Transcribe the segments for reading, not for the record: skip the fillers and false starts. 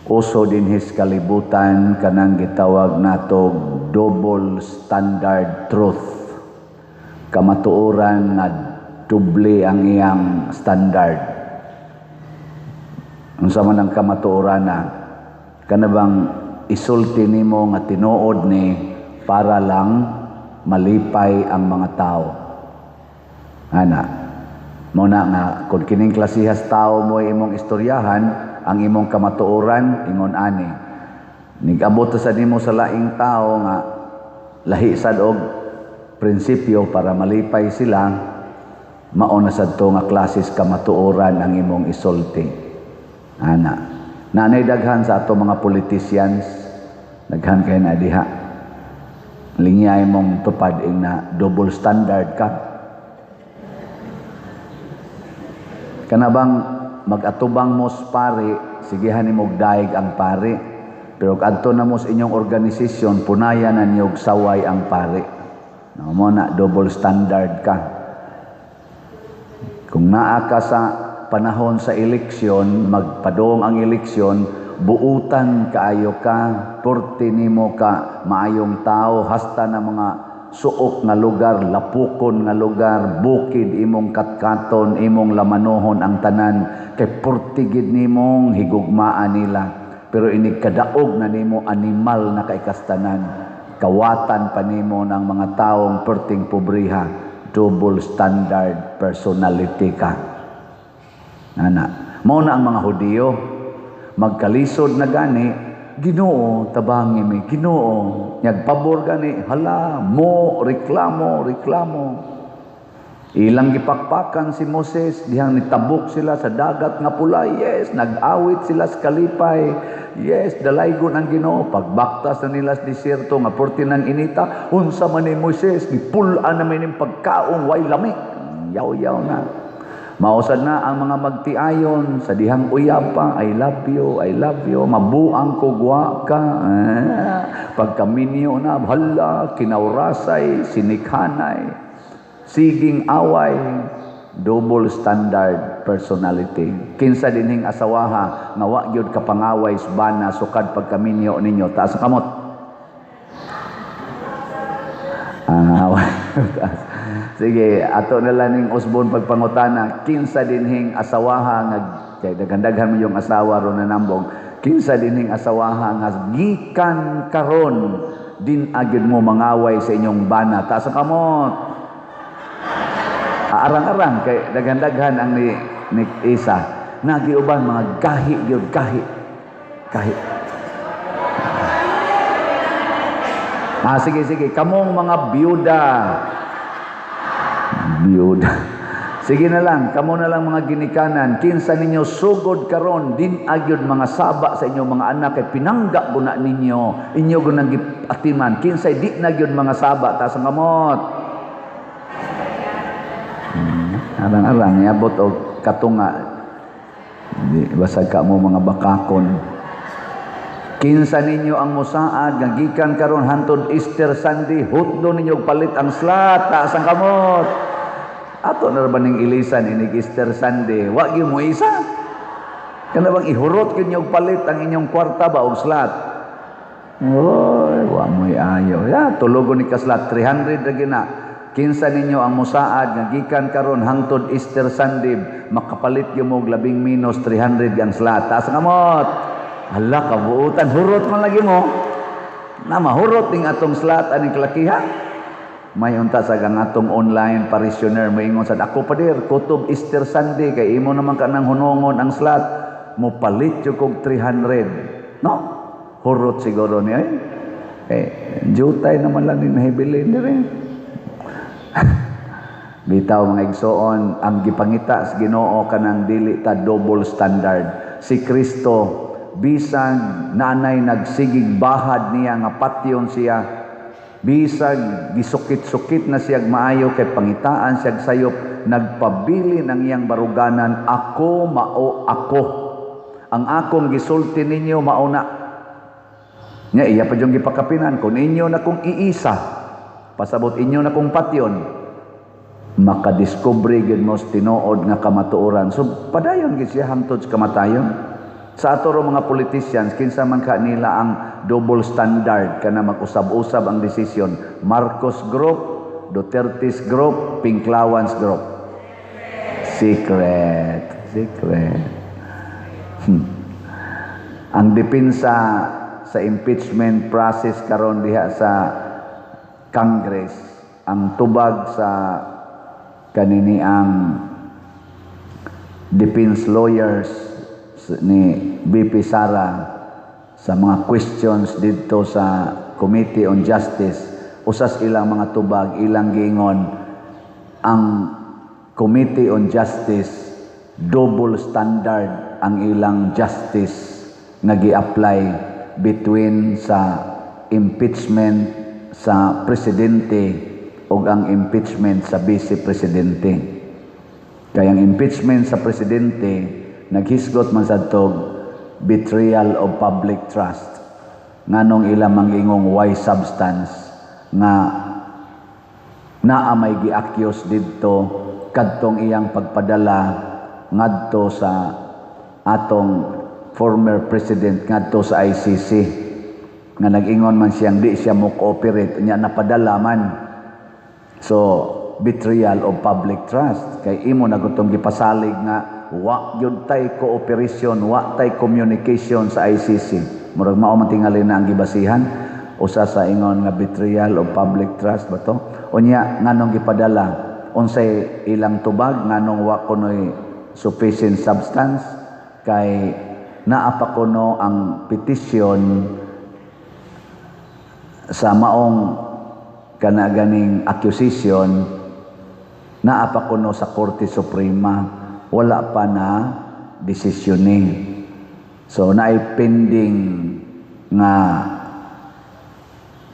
Uso din his kalibutan kanang gitawag nato double standard truth. Kamatuoran nga doble ang iyang standard. Unsa man ang kamatuoran na kanabang isulti nimo nga tinuod ni para lang malipay ang mga tao. Ana, muna nga kung kining klasihas tao mo imong istoryahan, ang imong kamatuoran ingon ani. Nigabot sa nimo sa laing tao nga lahi sad og prinsipyo para malipay sila, mao na sad to nga klases kamatuoran ang imong isulti. Ana, nanay daghan sa ato mga politicians, daghan kay na diha. Linya imong tupad ing na double standard ka. Kanabang mag-atubang mo sa pari, sigihan nimo daig ang pari. Pero kadto na mo sa inyong organisasyon, punayan na niyog saway ang pari. Mo na double standard ka. Kung naa ka sa panahon sa eleksyon, magpadong ang eleksyon, buutan kaayo ka, porte nimo ka maayong tao, hasta na mga suok nga lugar, lapukon nga lugar, bukid imong katkaton, imong lamanohon ang tanan, kay portigid nimong higugmaan nila. Pero ini kadaog na nimo animal na kay kastanan, kawatan pa nimo ng mga taong perting pobriha, double standard personality ka. Nana, mao na ang mga Hudiyo, magkalisod na gani, Ginoo tabangi mi, Ginoo nyagpabor gani, hala mo reklamo. Ilang gipakpakan si Moses, dihang nitabok sila sa dagat nga pula, yes, nag-awit sila sa kalipay, yes, dalaygon ang Ginoo. Pagbaktas na nila sa desierto nga porti ng inita, unsa man ni Moses, gipulan namin yung pagkaong way lami, yaw na. Mausad na ang mga magtiayon sa dihang uyab pa, I love you, mabuang kugwa ka. Pagkaminyo na, hala, kinaurasay, sinikhanay, siging away, double standard personality. Kinsa dinhing asawaha, nga wa gyud kapangaway bana sukad pagkaminyo ninyo, taas ang kamot. Sige, ato na lang ning usbon pagpangutana, kinsa dinhing asawaha nga kay daghan-daghan mo yung asawa ron na nambong, kinsa dinhing asawaha nga gikan karon din agid mo mangaway sa inyong bana, taas ang kamot. Arang-arang kay daghan-daghan ang ni isa nagiuban mga gahi gyud, gahi. Sige, kamong mga biyuda. Sige na lang, kamo na lang mga ginikanan, kinsa ninyo sugod karon din agyod mga saba sa inyong mga anak kay pinangga guna ninyo, inyo gunang gipatiman, kinsa di na gyud mga saba, taas ang kamot. Arang-arang yabot og katunga. Di basag ka mo mga bakakon. Kinsa ninyo ang musaad nga gikan karon hantod Easter Sunday, hutdo ninyo palit ang slot, taas ang kamot. Ato na ba ning ilisan inig Easter Sunday, wa gyud mo isa. Kana bang ihurot gyud niyo palit ang inyong kwarta ba og slot? Oy, wa mo'y ayo. Ya, tulogon ni ka slot 300 ra gina. Kinsa ninyo ang musaad nga gikan karon hangtod Easter Sunday, makapalit gyud mo og labing minus 300 ang slot. Taas ang kamot. Hala, kabuutan, hurot man lagi mo. Na mahurot ning atong slot aning kalakiha. May unta sa atong online parishioner moingon sad, ako pa dir kutob Easter Sunday kay imo naman ka nang hunongon ang slot, mo palit jud kog 300. No? Hurot siguro ni ay. Jutay naman lang ni nahibilin dire. Bitaw mga igsoon, ang gipangita sa Ginoo kanang dili ta double standard. Si Kristo bisag nanay nagsigig bahad niya nga patyon siya, bisag gisukit-sukit na siyag maayo kay pangitaan siyag sayop, nagpabili ng iyang baruganan, ako mao ako, ang akong gisulti ninyo mao na nya iya pa yung gipakapinan, kung inyo na kong iisa pasabot inyo na kong patyon, makadiscovery gid mo tinuod nga kamatuoran. So padayon gid siya hangtod sa kamatayon. Sa ato ro mga politicians, kinsa man ka nila ang double standard kana mag-usab-usab ang desisyon. Marcos Group, Duterte's Group, Pinklawans Group. Secret. Ang depensa sa impeachment process karon diha sa Congress, ang tubag sa kanini ang defense lawyers ni BP Sara sa mga questions dito sa Committee on Justice, usas ilang mga tubag, ilang giingon ang Committee on Justice double standard ang ilang justice nga gi-apply between sa impeachment sa presidente ug ang impeachment sa vice presidente. Kaya ang impeachment sa presidente naghisgot man sa tog betrayal of public trust. Nganong ilang mangingong why substance nga naa may gi-accuse didto kadtong iyang pagpadala ngadto sa atong former president ngadto sa ICC nga nag-ingon man siyang di siya mo cooperate nya napadala man. So betrayal of public trust kay imo na gutong gipasalig nga wa gyud tay cooperation, wa tay communication sa ICC. Murag mao man tingali na ang gibasihan usa sa ingon nga betrayal of public trust ba to? Unya nganong gipadala unsay ilang tubag nganong wa kunoy sufficient substance kay naa pa kuno ang petisyon sa maong kanaganing accusation naa pa kuno sa Korte Suprema, wala pa na desisyoning. So naay pending nga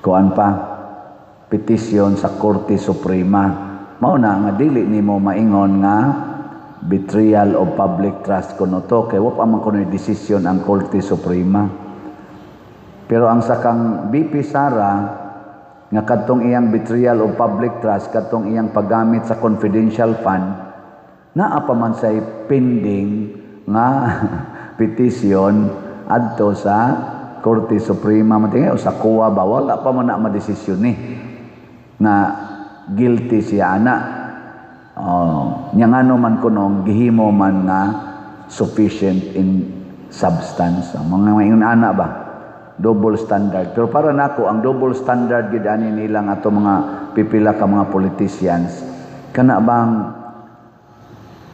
kuan pa petisyon sa Korte Suprema. Mao na nga dili nimo maingon nga betrayal of public trust kuno to kay wa pa man kuno desisyon ang Korte Suprema. Pero ang sakang BP Sara nga kadtong iyang betrayal of public trust, kadtong iyang paggamit sa confidential fund, naa pa man say pending nga petisyon adto sa Korte Suprema. Matingay sa kuwa ba wala pa man na madesisyon ni nga guilty siya ana. Nya ngano man kuno gihimo man nga sufficient in substance. Mga maingon ana ba? Double standard. Pero para nako ang double standard gid ani nilang ato mga pipila ka mga politicians kana bang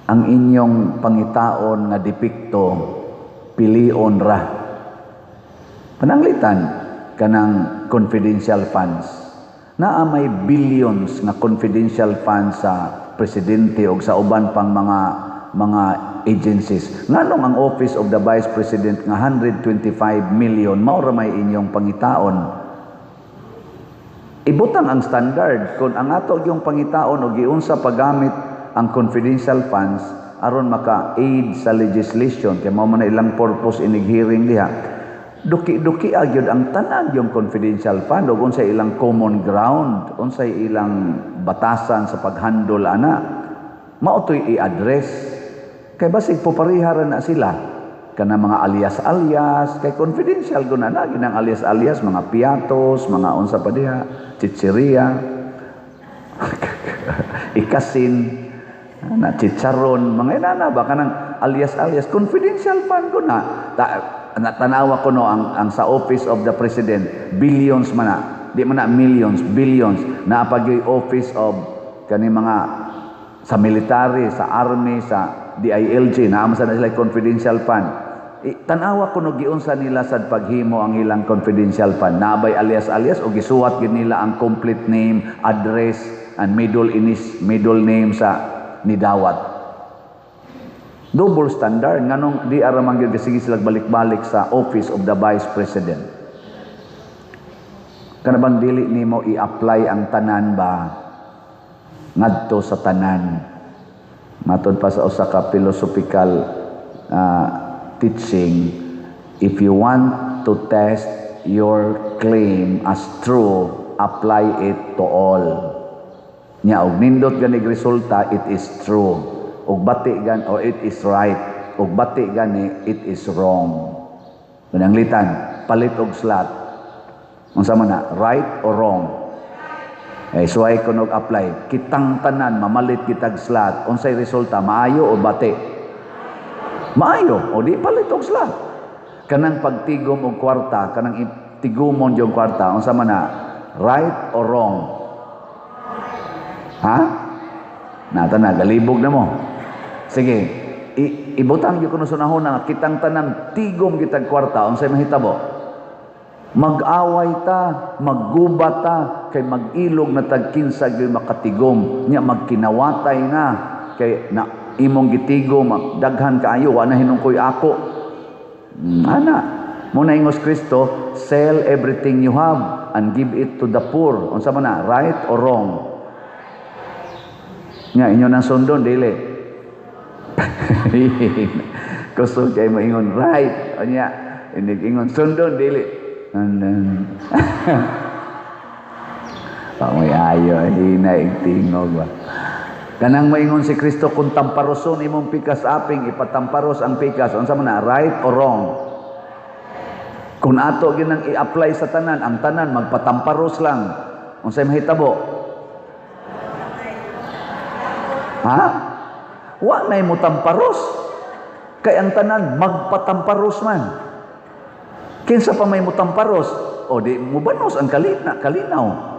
ang inyong pangitaon nga depikto pilion ra pananglitan kanang confidential funds naa may billions nga confidential funds sa presidente o sa uban pang mga agencies. Nganong ang Office of the Vice President nga 125 million mao ra may inyong pangitaon. Ibutang ang standard kung ang ato yung pangitaon o giunsa paggamit ang confidential funds aron maka-aid sa legislation kay mao man na ilang purpose inig hearing diha. Duki-duki agyud ang tanan yung confidential fund ug unsay ilang common ground, unsay ilang batasan sa paghandle ana. Mao toy i-address kay basig popariharan na sila kana mga alias-alias kay confidential guna na ginang alias-alias mga piatos, mga unsa pa diha, chicheria, ikasin, na chicharon, mga inana ba kanang alias-alias confidential fund guna. Tanawa ko no ang sa Office of the President billions man na, di man na millions, billions na pagyoy Office of kani mga sa military, sa army, sa DILG na amsa na sila confidential fund. Tanawa kuno giunsa nila sad paghimo ang ilang confidential fund. Naabay alias-alias o gisuwat gid nila ang complete name, address and middle name sa nidawat. Double standard nganong di ara man gyud sige sila balik-balik sa Office of the Vice President. Kana bang dili nimo i-apply ang tanan ba ngadto sa tanan? Matod pa sa usa ka philosophical teaching, if you want to test your claim as true, apply it to all. Nya og nindot ganig resulta, it is true. Og bati gan or it is right. ug bati gani, it is wrong. Pananglitan, palit og slot. Unsa man na, right or wrong? So ay kunog apply, kitang tanan mamalit kitag slot. Unsay resulta, maayo o bati? Maayo, o di palit og slot. Kanang pagtigom og kwarta, kanang tigumon yung kwarta, unsa man na, right or wrong? Ha? Nata na, galibog na mo. Sige, ibutang yung kuno sunahon na kitang tanan tigom kitag kwarta, unsay mahitabo? Mag-away ta, maggubat ta, kay mag-ilog na tagkinsag yung makatigom, niya magkinawatay na, kay na imong gitigom, daghan kaayo, wala hinungkoy ako. Ana, muna ingos Kristo, sell everything you have and give it to the poor. Unsa man na, right or wrong? Nga, inyo nang sundon, dili. Kusog kay maingon, right. O niya, ingon, sundon, dili. And then, pamoy ayo, hinaig tingog ba. Kanang maingon si Kristo, kung tamparoson imong pikas aping, ipatamparos ang pikas. Unsa man na, right or wrong? Kung ato ginang i-apply sa tanan, ang tanan magpatamparos lang. Unsay mahitabo? Ha? Wa nay mo tamparos. Kay ang tanan magpatamparos man. Kinsa pa may mo tamparos? O di mo banos ang kalinaw.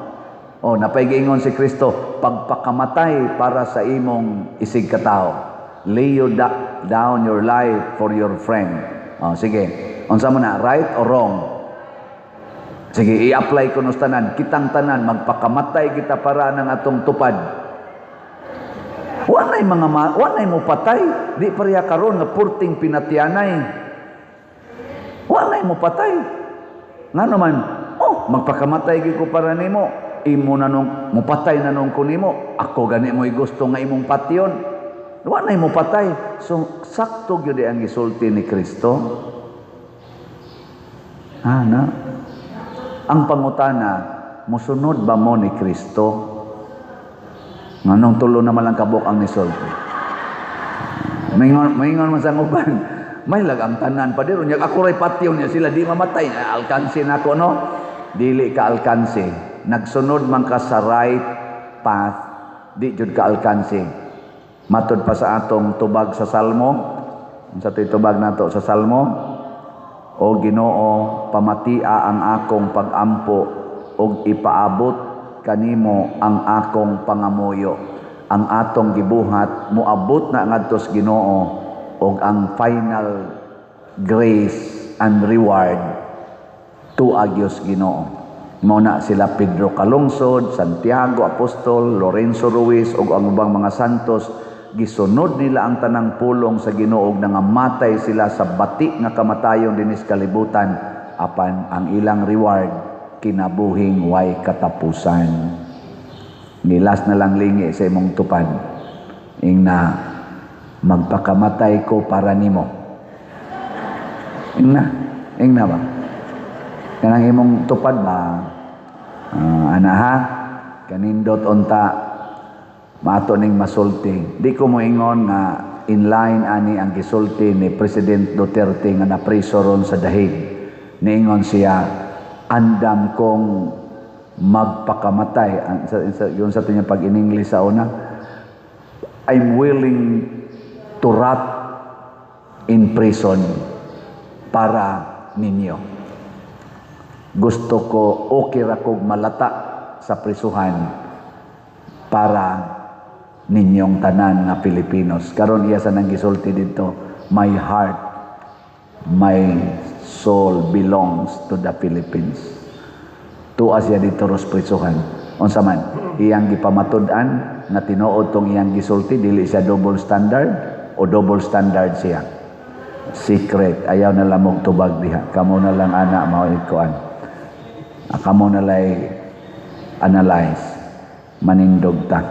O napaygingon si Kristo, pagpakamatay para sa imong isig katao. Lay you down your life for your friend. O sige, unsa mo na, right or wrong? Sige, i-apply ko nos tanan, kitang tanan magpakamatay kita para ng atong tupad. Wanay mo patay, di pareha karon nga purting pinatianay. Wanay mo patay. Nga naman, magpakamatay gid ko para nimo. Imo na nung mupatay na nung kunimo. Ako gani mo gusto nga imong patyon. Wanay mo patay. So sakto gyud ang gisulti ni Kristo. Ana. Ang pangutana, musunod ba mo ni Kristo? Nganong tulo naman lang kabuk ang nisulti. Maingon man sang uban. May lagang tanan pa diro nya ako ray patyon niya sila di mamatay, alkansi nako no, dili ka alkansi, nagsunod man ka sa right path, di jud ka alkansi. Matud pa sa atong tubag sa Salmo, unsa toy tubag nato sa Salmo? O Ginoo, pamatia ang akong pag-ampo ug ipaabot kanimo ang akong pangamuyo. Ang atong gibuhat moabot na ngadto sa Ginoo, og ang final grace and reward to agios Ginoo. Mao na sila Pedro Calungsod, Santiago Apostol, Lorenzo Ruiz og ang ubang mga santos, gisunod nila ang tanang pulong sa Ginoo ug nangamatay sila sa bati nga kamatayon dinis kalibutan, apan ang ilang reward kinabuhing way katapusan. Nilas na lang lingi sa imong tupad. Ingna magpakamatay ko para nimo. Ingna ba? Kanang imong tupad ba? Anaha, kanindot unta, maato ning masulti. Di ko mo ingon nga inline ani ang gisulti ni President Duterte nga napriso ron sa dahig. Niingon siya, andam kong magpakamatay. Yun sa ito niya pag in English sa una, I'm willing to rot in prison para ninyo. Gusto ko okay ra kog malata sa prisuhan para ninyong tanan nga Pilipinos. Karon iya sa nang gisulti dito, my heart, my soul belongs to the Philippines. Tuas siya dito ros prisuhan. Unsa man, iyang gipamatud-an nga tinuod tong iyang gisulti, dili siya double standard o double standard siya. Secret, ayaw na lang mong tubag diha. Kamo na lang ana mao ikuan. Kamo na lay analyze, manindog ta.